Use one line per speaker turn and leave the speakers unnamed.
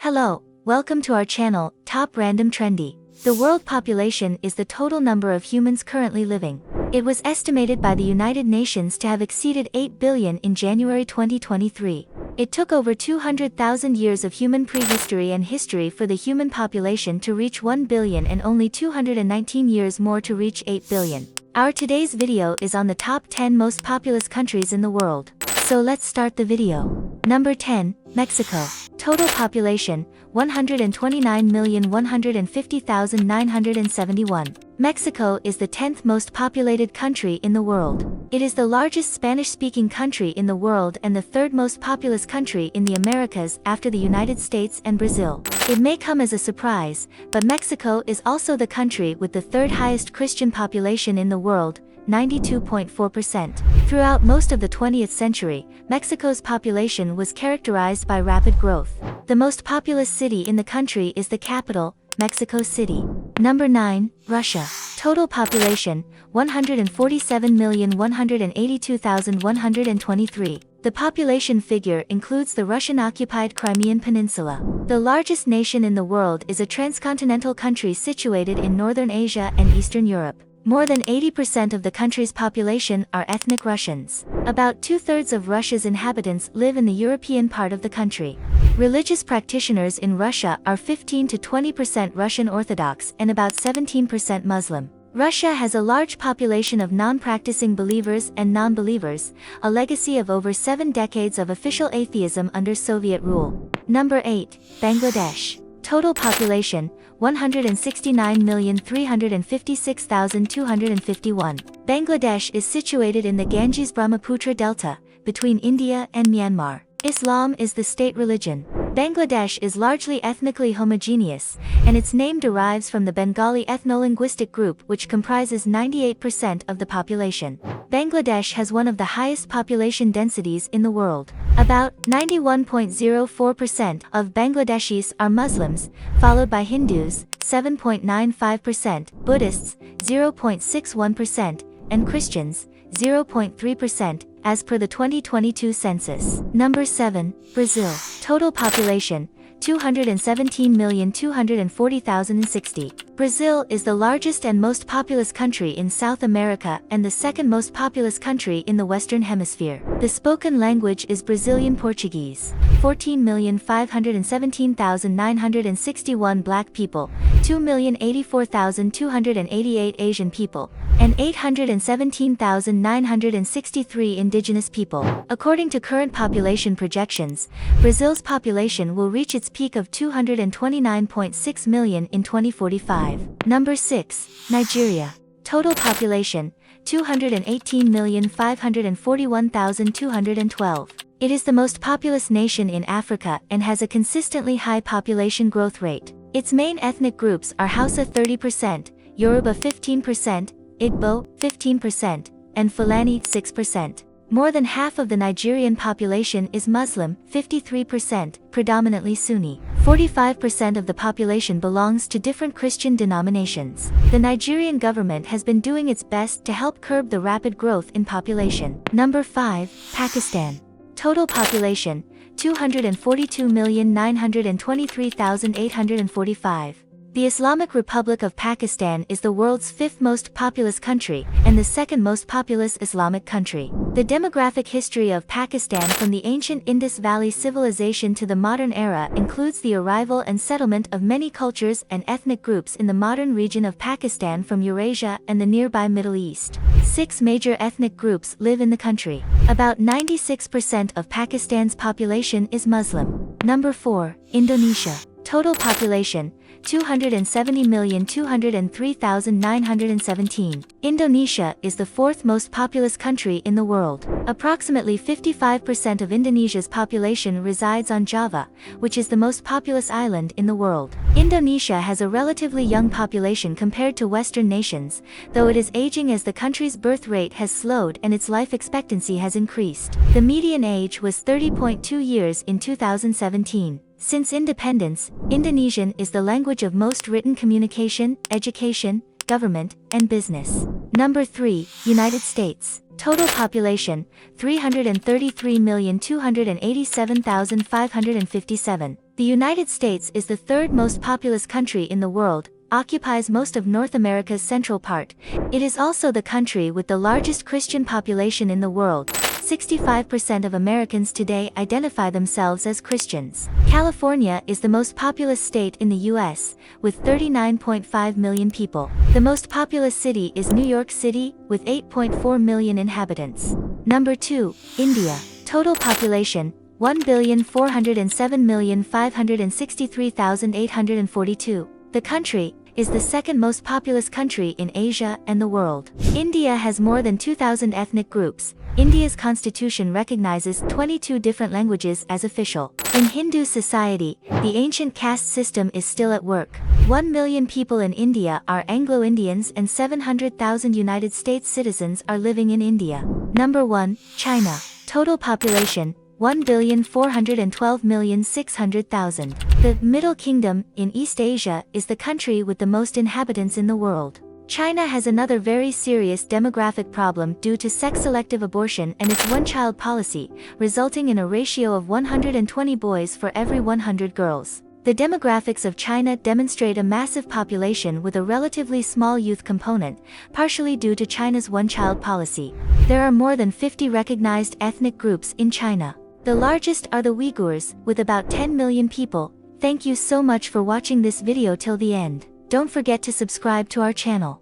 Hello, welcome to our channel, Top Random Trendy. The world population is the total number of humans currently living. It was estimated by the United Nations to have exceeded 8 billion in January 2023. It took over 200,000 years of human prehistory and history for the human population to reach 1 billion and only 219 years more to reach 8 billion. Our today's video is on the top 10 most populous countries in the world. So let's start the video. Number 10, Mexico. Total population, 129,150,971. Mexico is the 10th most populated country in the world. It is the largest Spanish-speaking country in the world and the third most populous country in the Americas after the United States and Brazil. It may come as a surprise, but Mexico is also the country with the third highest Christian population in the world, 92.4%. Throughout most of the 20th century, Mexico's population was characterized by rapid growth. The most populous city in the country is the capital, Mexico City. Number 9, Russia. Total population, 147,182,123. The population figure includes the Russian-occupied Crimean Peninsula. The largest nation in the world is a transcontinental country situated in Northern Asia and Eastern Europe. More than 80% of the country's population are ethnic Russians. About two-thirds of Russia's inhabitants live in the European part of the country. Religious practitioners in Russia are 15 to 20% Russian Orthodox and about 17% Muslim. Russia has a large population of non-practicing believers and non-believers, a legacy of over 7 decades of official atheism under Soviet rule. Number 8, Bangladesh. Total population, 169,356,251. Bangladesh is situated in the Ganges-Brahmaputra Delta, between India and Myanmar. Islam is the state religion. Bangladesh is largely ethnically homogeneous, and its name derives from the Bengali ethno-linguistic group which comprises 98% of the population. Bangladesh has one of the highest population densities in the world. About 91.04% of Bangladeshis are Muslims, followed by Hindus, 7.95%, Buddhists, 0.61%, and Christians, 0.3%, as per the 2022 census. Number 7, Brazil. Total population, 217,240,060. Brazil is the largest and most populous country in South America and the second most populous country in the Western Hemisphere. The spoken language is Brazilian Portuguese. 14,517,961 Black people, 2,084,288 Asian people, and 817,963 indigenous people. According to current population projections, Brazil's population will reach its peak of 229.6 million in 2045. Number 6, Nigeria. Total population, 218,541,212. It is the most populous nation in Africa and has a consistently high population growth rate. Its main ethnic groups are Hausa 30%, Yoruba 15%, Igbo 15%, and Fulani 6%. More than half of the Nigerian population is Muslim, 53%, predominantly Sunni. 45% of the population belongs to different Christian denominations. The Nigerian government has been doing its best to help curb the rapid growth in population. Number 5, Pakistan. Total population, 242,923,845. The Islamic Republic of Pakistan is the world's 5th most populous country and the 2nd most populous Islamic country. The demographic history of Pakistan from the ancient Indus Valley civilization to the modern era includes the arrival and settlement of many cultures and ethnic groups in the modern region of Pakistan from Eurasia and the nearby Middle East. 6 major ethnic groups live in the country. About 96% of Pakistan's population is Muslim. Number 4, Indonesia. Total population, 270,203,917. Indonesia is the 4th most populous country in the world. Approximately 55% of Indonesia's population resides on Java, which is the most populous island in the world. Indonesia has a relatively young population compared to Western nations, though it is aging as the country's birth rate has slowed and its life expectancy has increased. The median age was 30.2 years in 2017. Since independence, Indonesian is the language of most written communication, education, government, and business. Number 3, United States. Total population, 333,287,557. The United States is the third most populous country in the world, occupies most of North America's central part. It is also the country with the largest Christian population in the world. 65% of Americans today identify themselves as Christians. California is the most populous state in the U.S., with 39.5 million people. The most populous city is New York City, with 8.4 million inhabitants. Number 2, India. Total population, 1,407,563,842. The country is the second most populous country in Asia and the world. India has more than 2,000 ethnic groups. India's constitution recognizes 22 different languages as official. In Hindu society, the ancient caste system is still at work. 1 million people in India are Anglo-Indians and 700,000 United States citizens are living in India. Number 1, China. Total population, 1,412,600,000. The Middle Kingdom, in East Asia, is the country with the most inhabitants in the world. China has another very serious demographic problem due to sex-selective abortion and its one-child policy, resulting in a ratio of 120 boys for every 100 girls. The demographics of China demonstrate a massive population with a relatively small youth component, partially due to China's one-child policy. There are more than 50 recognized ethnic groups in China. The largest are the Uyghurs, with about 10 million people. Thank you so much for watching this video till the end. Don't forget to subscribe to our channel.